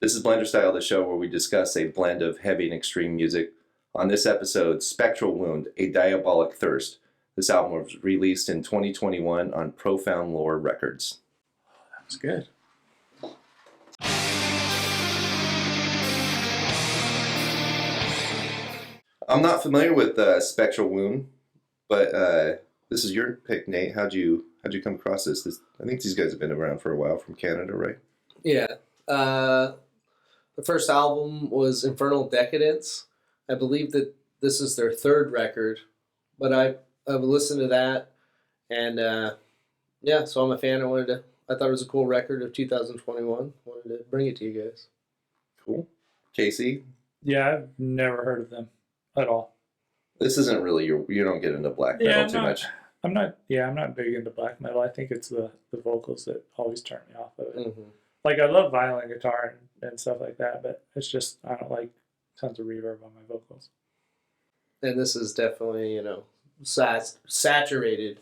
This is Blenderstyle, the show where we discuss a blend of heavy and extreme music. On this episode, Spectral Wound, A Diabolic Thirst. This album was released in 2021 on Profound Lore Records. That's good. I'm not familiar with Spectral Wound, but this is your pick, Nate. How'd you come across this? I think these guys have been around for a while from Canada, right? Yeah. The first album was Infernal Decadence. I believe that this is their third record, but I've listened to that, and so I'm a fan. I thought it was a cool record of 2021. Wanted to bring it to you guys. Cool. Casey? Yeah, I've never heard of them at all. This isn't really you don't get into black metal too much. I'm not big into black metal. I think it's the vocals that always turn me off of it. Mm-hmm. Like, I love violin guitar and stuff like that, but it's just, I don't like tons of reverb on my vocals. And this is definitely, saturated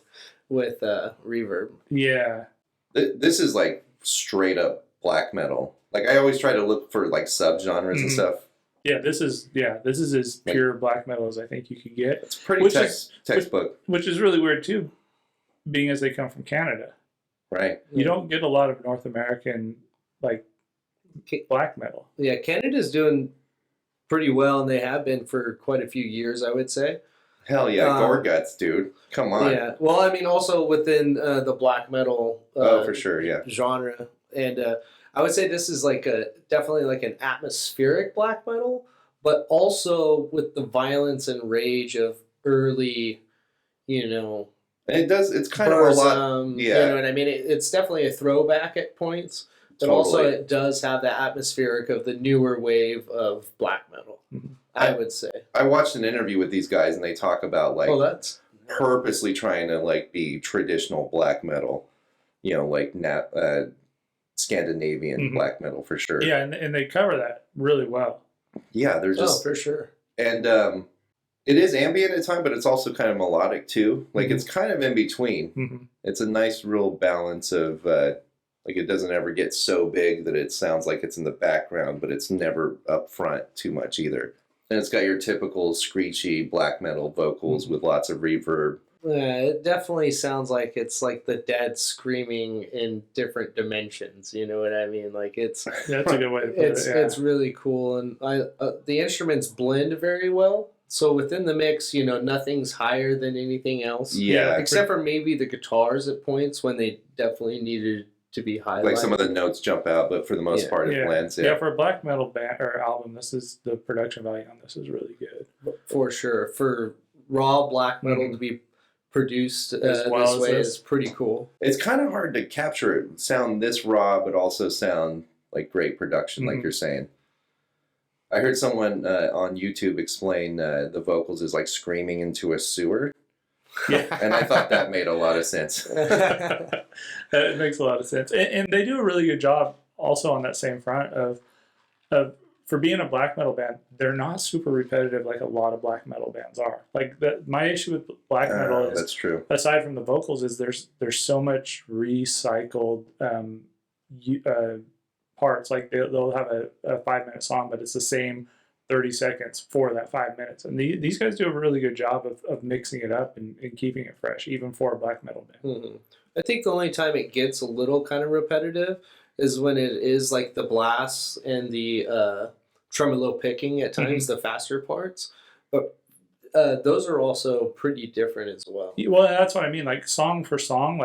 with reverb. Yeah. This is like straight up black metal. Like, I always try to look for like subgenres and stuff. Yeah, this is as pure black metal as I think you could get. It's pretty textbook. Which is really weird too, being as they come from Canada. Right. You don't get a lot of North American black metal. Yeah, Canada's doing pretty well, and they have been for quite a few years, I would say. Hell yeah, Gorguts, dude. Come on. Yeah. Well, I mean, also within the black metal for sure, yeah. genre. And I would say this is definitely like an atmospheric black metal, but also with the violence and rage of early, it's kind of a lot. Yeah. You know what I mean? It's definitely a throwback at points, but also it does have the atmospheric of the newer wave of black metal, I would say. I watched an interview with these guys, and they talk about that's purposely trying to be traditional black metal, Scandinavian black metal for sure. Yeah, and they cover that really well. Yeah, they're just for sure. And it is ambient at times, but it's also kind of melodic too. Like it's kind of in between. Mm-hmm. It's a nice real balance of it doesn't ever get so big that it sounds like it's in the background, but it's never up front too much either. And it's got your typical screechy black metal vocals with lots of reverb. Yeah, it definitely sounds like it's like the dead screaming in different dimensions. You know what I mean? that's a good way to put it. Yeah. It's really cool, and the instruments blend very well. So within the mix, nothing's higher than anything else. Yeah, except for maybe the guitars at points when they definitely needed to be highlighted. Like some of the notes jump out, but for the most part, it blends. Yeah, for a black metal band or album, the production value on this is really good. For sure, for raw black metal to be produced this way is pretty cool. It's kind of hard to capture it, sound this raw, but also sound like great production, like you're saying. I heard someone on YouTube explain the vocals is like screaming into a sewer. Yeah. And I thought that made a lot of sense. It makes a lot of sense. And they do a really good job also on that same front of for being a black metal band, they're not super repetitive like a lot of black metal bands are. My issue with black metal is, that's true. Aside from the vocals, is there's so much recycled parts. Like they'll have a 5-minute song, but it's the same 30 seconds for that 5 minutes. And these guys do a really good job of mixing it up and keeping it fresh, even for a black metal band. Mm-hmm. I think the only time it gets a little kind of repetitive is when it is like the blasts and the tremolo picking at times, the faster parts. But those are also pretty different as well. Well, that's what I mean. Like song for song,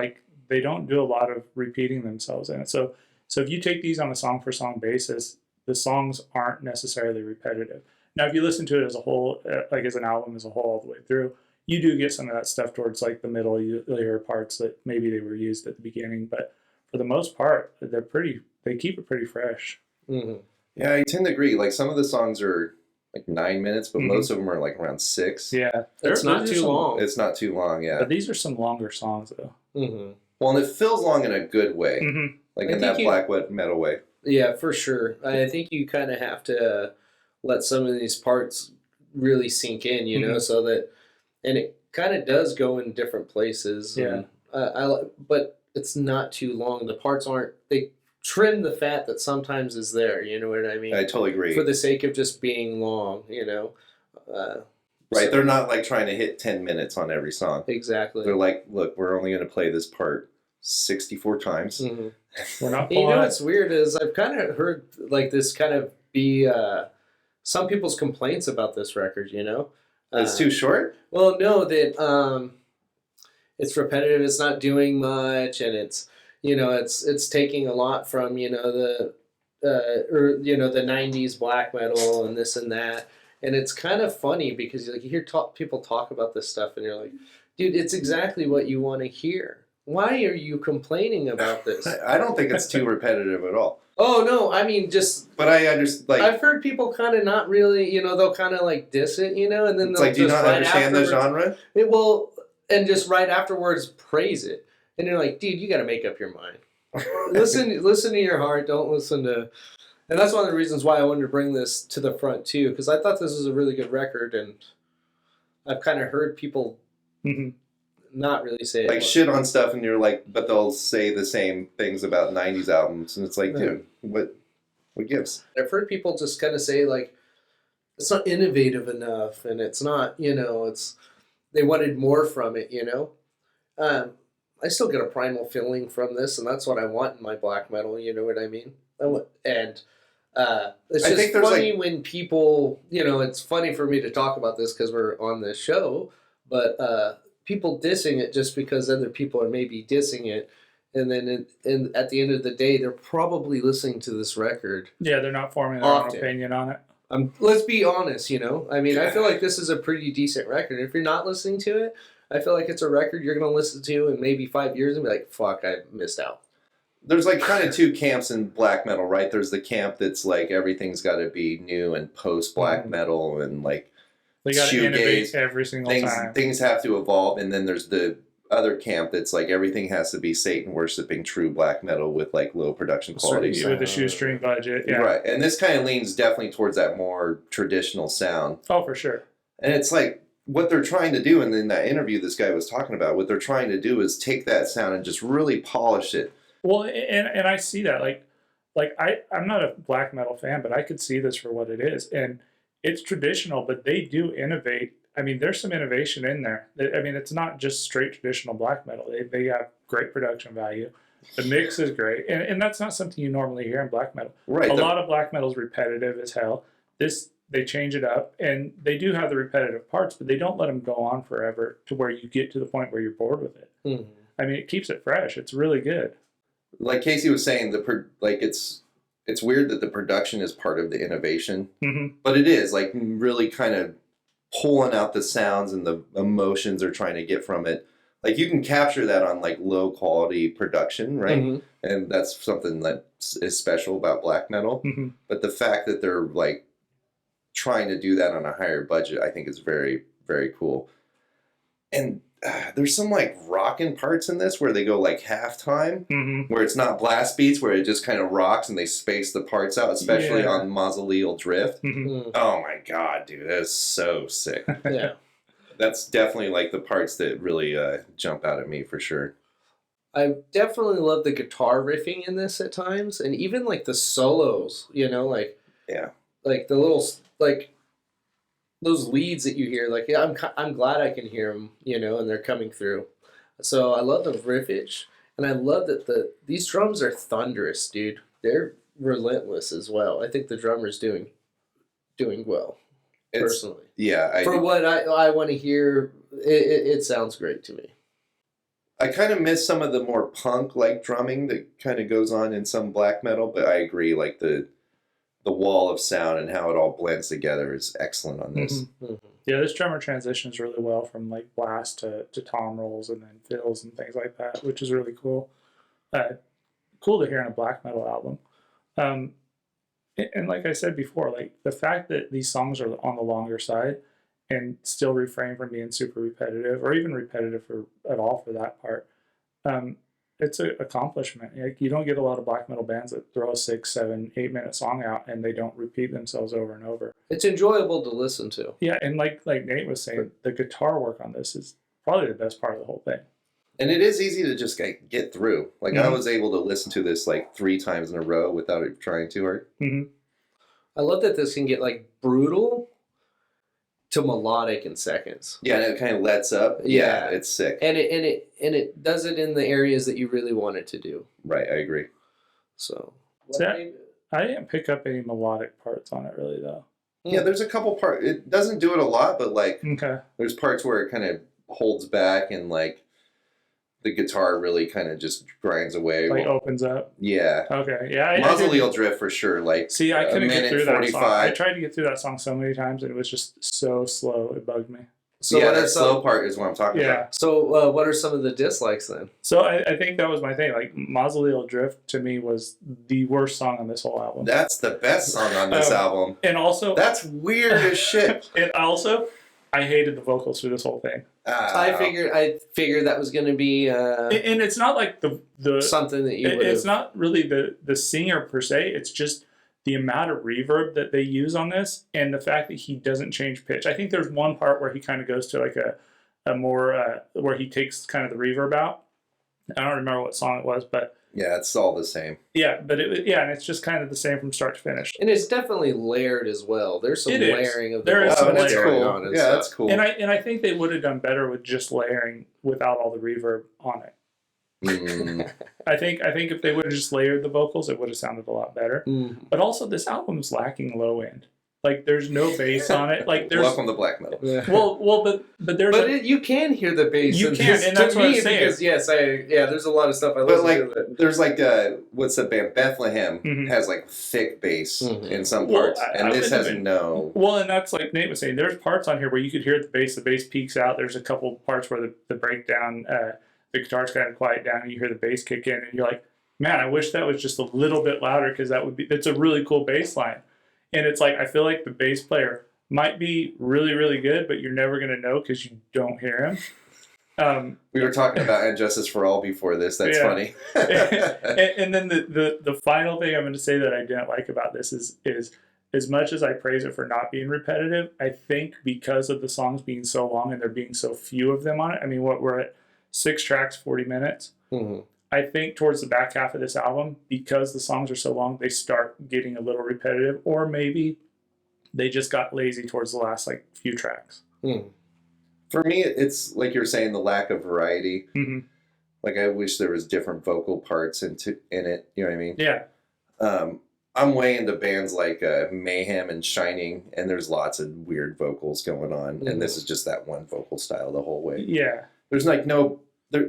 they don't do a lot of repeating themselves in it. So if you take these on a song for song basis, the songs aren't necessarily repetitive. Now, if you listen to it as a whole, as an album as a whole all the way through, you do get some of that stuff towards the middle. You hear parts that maybe they were used at the beginning, but for the most part, they keep it pretty fresh. Mm-hmm. Yeah, I tend to agree. Some of the songs are 9 minutes, but most of them are around 6. Yeah. It's not too long. It's not too long, yeah. But these are some longer songs, though. Mm-hmm. Well, and it feels long in a good way. Mm-hmm. In that black metal way. Yeah, for sure. I think you kind of have to let some of these parts really sink in, so that, and it kind of does go in different places. Yeah. But it's not too long. The parts aren't, trim the fat that sometimes is there. You know what I mean? I totally agree. For the sake of just being long, Right, they're not like trying to hit 10 minutes on every song. Exactly. They're like, look, we're only going to play this part 64 times. Mm-hmm. We're not. You know what's weird is I've kind of heard like this kind of be some people's complaints about this record. It's too short? Well, no, that it's repetitive. It's not doing much, and it's taking a lot from the the '90s black metal and this and that. And it's kind of funny because you hear people talk about this stuff, and you're like, dude, it's exactly what you want to hear. Why are you complaining about this? I don't think it's too repetitive at all. Oh no, I mean just. But I understand. Like, I've heard people kind of not really, they'll kind of like diss it, and then it's they'll like, do you not understand the genre? And just right afterwards praise it, and you're like, dude, you got to make up your mind. listen to your heart. Don't listen to. And that's one of the reasons why I wanted to bring this to the front too, because I thought this was a really good record, and I've kind of heard people not really say like it. Shit on stuff, and you're like, but they'll say the same things about '90s albums, and it's like, dude, what gives? I've heard people just kind of say like, it's not innovative enough, and it's not, it's they wanted more from it, I still get a primal feeling from this, and that's what I want in my black metal. You know what I mean? It's just funny when people, it's funny for me to talk about this because we're on this show, but people dissing it just because other people are maybe dissing it, and then at the end of the day, they're probably listening to this record. Yeah, they're not forming their own opinion on it. Let's be honest, I mean, I feel like this is a pretty decent record. If you're not listening to it, I feel like it's a record you're going to listen to in maybe 5 years and be like, fuck, I missed out. There's like kind of two camps in black metal, right? There's the camp that's like everything's got to be new and post black metal and like they got to innovate every single time. Things have to evolve, and then there's the other camp that's like everything has to be Satan worshipping true black metal with like low production quality with a shoestring budget. Yeah, right. And this kind of leans definitely towards that more traditional sound. Oh, for sure. And it's like what they're trying to do, and in that interview this guy was talking about, what they're trying to do is take that sound and just really polish it. Well, and I see that like I'm not a black metal fan, but I could see this for what it is, and it's traditional, but they do innovate. I mean, there's some innovation in there. I mean, it's not just straight traditional black metal. They have great production value. The mix is great, and that's not something you normally hear in black metal. Right. A lot of black metal is repetitive as hell. They change it up, and they do have the repetitive parts, but they don't let them go on forever to where you get to the point where you're bored with it. Mm-hmm. I mean, it keeps it fresh. It's really good. Like Casey was saying, it's weird that the production is part of the innovation, but it is like really kind of pulling out the sounds and the emotions they're trying to get from it. Like you can capture that on like low quality production, right? And that's something that is special about black metal. But the fact that they're like trying to do that on a higher budget, I think is very, very cool. And there's some like rockin' parts in this where they go like halftime, where it's not blast beats, where it just kind of rocks and they space the parts out, especially on Mausoleal Drift. Oh my god, dude, that is so sick. Yeah, that's definitely like the parts that really jump out at me for sure. I definitely love the guitar riffing in this at times, and even like the solos. Like the little like. Those leads that you hear, like I'm glad I can hear them, and they're coming through. So I love the riffage, and I love that these drums are thunderous, dude. They're relentless as well. I think the drummer's doing well, personally. Yeah, for what I want to hear, it sounds great to me. I kind of miss some of the more punk like drumming that kind of goes on in some black metal, but I agree, like the wall of sound and how it all blends together is excellent on this. Yeah, this drummer transitions really well from like blast to tom rolls and then fills and things like that, which is really cool. Cool to hear on a black metal album. And like I said before, like the fact that these songs are on the longer side and still refrain from being super repetitive or even repetitive at all for that part, it's an accomplishment. Like, you don't get a lot of black metal bands that throw a 6, 7, 8 minute song out and they don't repeat themselves over and over. It's enjoyable to listen to. Yeah, and like Nate was saying, the guitar work on this is probably the best part of the whole thing. And it is easy to just like, get through. Like I Mhm. was able to listen to this like 3 times in a row without it trying too hard. Hmm. I love that this can get like brutal to melodic in seconds. Yeah, and it kind of lets up. Yeah. It's sick. And it does it in the areas that you really want it to do. Right, I agree. So I didn't pick up any melodic parts on it really though. Yeah, there's a couple parts. It doesn't do it a lot, but like Okay. there's parts where it kind of holds back and like the guitar really kind of just grinds away. Like opens up. Yeah. Okay. Yeah. Mausoleal Drift for sure. Like See, I couldn't get through 45. that song. I tried to get through that song so many times, and it was just so slow. It bugged me. So yeah, what are that some, slow part is what I'm talking Yeah. about. So what are some of the dislikes then? So I think that was my thing. Like Mausoleal Drift to me was the worst song on this whole album. That's the best song on this album. And also, That's weird as shit. and also, I hated the vocals through this whole thing. I figured that was going to be And it's not like the something that you would. it's not really the singer per se. It's just the amount of reverb that they use on this, and the fact that he doesn't change pitch. I think there's one part where he kind of goes to like a more where he takes kind of the reverb out. I don't remember what song it was, but Yeah, it's all the same. yeah, but and it's just kind of the same from start to finish. And it's definitely layered as well. There's some It is. layering of the There is vocals some that's layering cool. on and Yeah, stuff. that's cool. And I think they would have done better with just layering without all the reverb on it. Mm. I think if they would have just layered the vocals, it would have sounded a lot better. Mhm. But also, this album's lacking low end. Like, there's no bass on it. Like, there's Welcome to black metal. Yeah. but there's But you can hear the bass. You in can, this, and to that's what I'm me, saying. Because there's a lot of stuff I But listen like, to. That, there's like what's the band Bethlehem Mhm. has like thick bass Mhm. in some Well, parts, I and this wouldn't has even- no. well, and that's like Nate was saying. There's parts on here where you could hear the bass peaks out. There's a couple parts where the breakdown, the guitar's kind of quiet down, and you hear the bass kick in, and you're like, man, I wish that was just a little bit louder because it's a really cool bass line. And it's like I feel like the bass player might be really, really good, but you're never going to know because you don't hear him. We were talking about Injustice for All before this. That's Yeah. funny. and then the final thing I'm going to say that I didn't like about this is as much as I praise it for not being repetitive, I think because of the songs being so long and there being so few of them on it. I mean, we're at 6 tracks, 40 minutes. Mhm. I think towards the back half of this album, because the songs are so long, they start getting a little repetitive, or maybe they just got lazy towards the last like few tracks. Mhm. For me, it's like you're saying, the lack of variety. Mm-hmm. Like I wish there was different vocal parts in it. You know what I mean? Yeah. I'm way into bands like Mayhem and Shining, and there's lots of weird vocals going on, and this is just that one vocal style the whole way. Yeah. There's like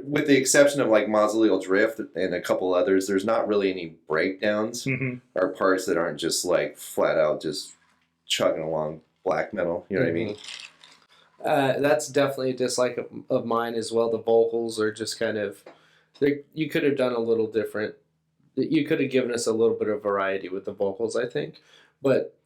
with the exception of like Mausoleal Drift and a couple others, there's not really any breakdowns Mm-hmm. or parts that aren't just like flat out just chugging along black metal. You know what I mean? That's definitely a dislike of mine as well. The vocals are just kind of, you could have done a little different. You could have given us a little bit of variety with the vocals, I think. But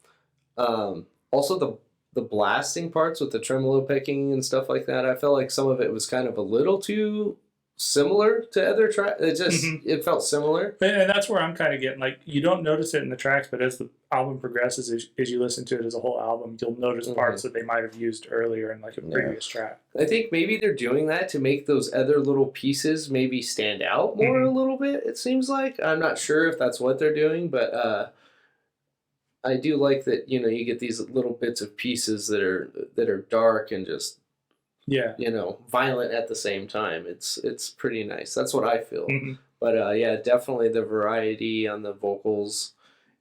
also the blasting parts with the tremolo picking and stuff like that, I felt like some of it was kind of a little too similar to other tracks. It felt similar. And that's where I'm kind of getting, like, you don't notice it in the tracks, but as the album progresses, as you listen to it as a whole album, you'll notice parts that they might have used earlier in like a previous track. I think maybe they're doing that to make those other little pieces maybe stand out more a little bit, it seems like. I'm not sure if that's what they're doing, but I do like that, you get these little bits of pieces that are dark and just Yeah. violent at the same time. It's pretty nice. That's what I feel. Mm-hmm. But yeah, definitely the variety on the vocals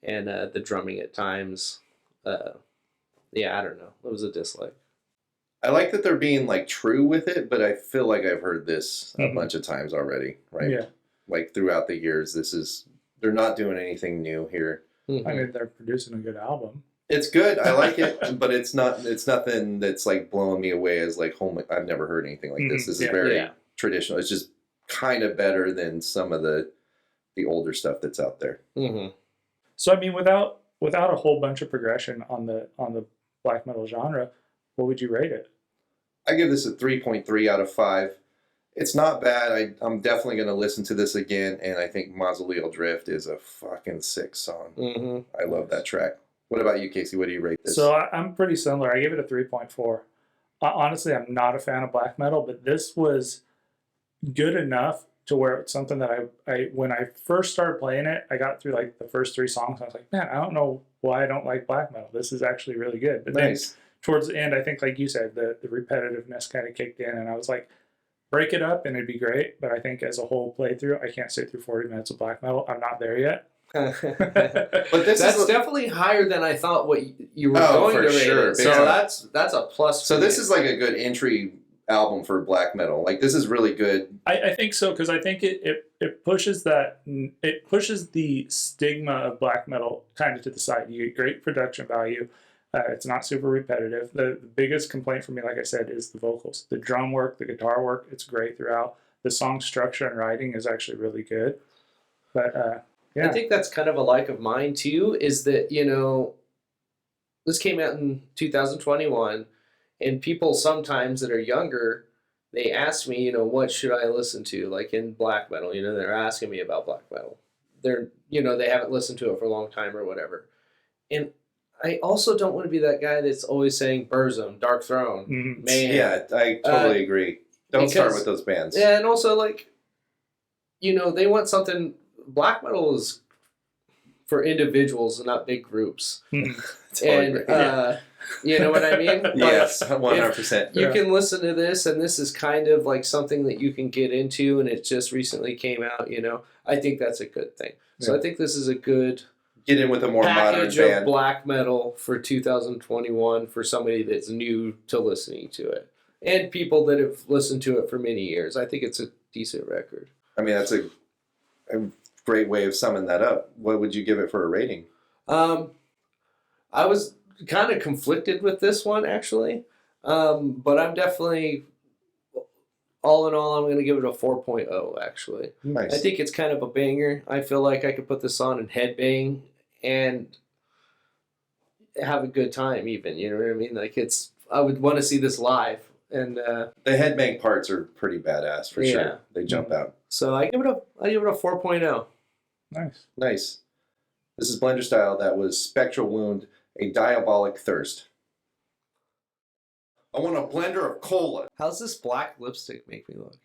and the drumming at times. Yeah, I don't know. It was a dislike. I like that they're being like true with it, but I feel like I've heard this a Mhm. bunch of times already, right? Yeah. Like throughout the years, they're not doing anything new here. Mhm. I mean, they're producing a good album. It's good. I like it, but it's nothing that's like blowing me away as like, oh my, I've never heard anything like this. Mhm. This Yeah. is very Yeah. traditional. It's just kind of better than some of the older stuff that's out there. Mhm. So I mean, without a whole bunch of progression on the black metal genre, what would you rate it? I give this a 3.3 out of 5. It's not bad. I'm definitely going to listen to this again, and I think Mausoleal Drift is a fucking sick song. Mhm. I love that track. What about you, Casey? What do you rate this? So I'm pretty similar. I give it a 3.4. Honestly, I'm not a fan of black metal, but this was good enough to where it's something that I when I first started playing it, I got through like the first 3 songs. I was like, man, I don't know why I don't like black metal. This is actually really good. But Nice. then towards the end, I think, like you said, the repetitiveness kind of kicked in, and I was like, break it up and it'd be great. But I think as a whole playthrough, I can't sit through 40 minutes of black metal. I'm not there yet. But this That's is definitely higher than I thought what you were Oh, going for to rate sure. it. Big So time. that's a plus. so for this me. is like a good entry album for black metal. Like this is really good. I think so, because I think it pushes it pushes the stigma of black metal kind of to the side. You get great production value. It's not super repetitive. The biggest complaint for me, like I said, is the vocals, the drum work, the guitar work. It's great throughout. The song structure and writing is actually really good. But yeah, I think that's kind of a like of mine too, is that, this came out in 2021, and people sometimes that are younger, they ask me, what should I listen to? Like in black metal, they're asking me about black metal. They're, they haven't listened to it for a long time or whatever. And I also don't want to be that guy that's always saying Burzum, Dark Throne, Mhm. Mayhem. Yeah, I totally agree. Don't start because- with those bands. Yeah, and also like, they want something. Black metal is for individuals and not big groups. Totally And agree. you know what I mean? Like, Yes, 100%. you Yeah. can listen to this, and this is kind of like something that you can get into, and it just recently came out. I think that's a good thing. So Yeah. I think this is a good Get in with a more modern package of band. black metal for 2021 for somebody that's new to listening to it, and people that have listened to it for many years. I think it's a decent record. I mean, that's a great way of summing that up. What would you give it for a rating? I was kind of conflicted with this one actually, but I'm definitely, all in all, I'm going to give it a 4.0 actually. Nice. I think it's kind of a banger. I feel like I could put this on and headbang and have a good time even, you know what I mean? Like I would want to see this live, and the headbang parts are pretty badass for Yeah. sure. They jump out. so I give it a 4.0. Nice. Nice. This is Blenderstyle. That was Spectral Wound, A Diabolic Thirst. I want a blender of cola. How's this black lipstick make me look?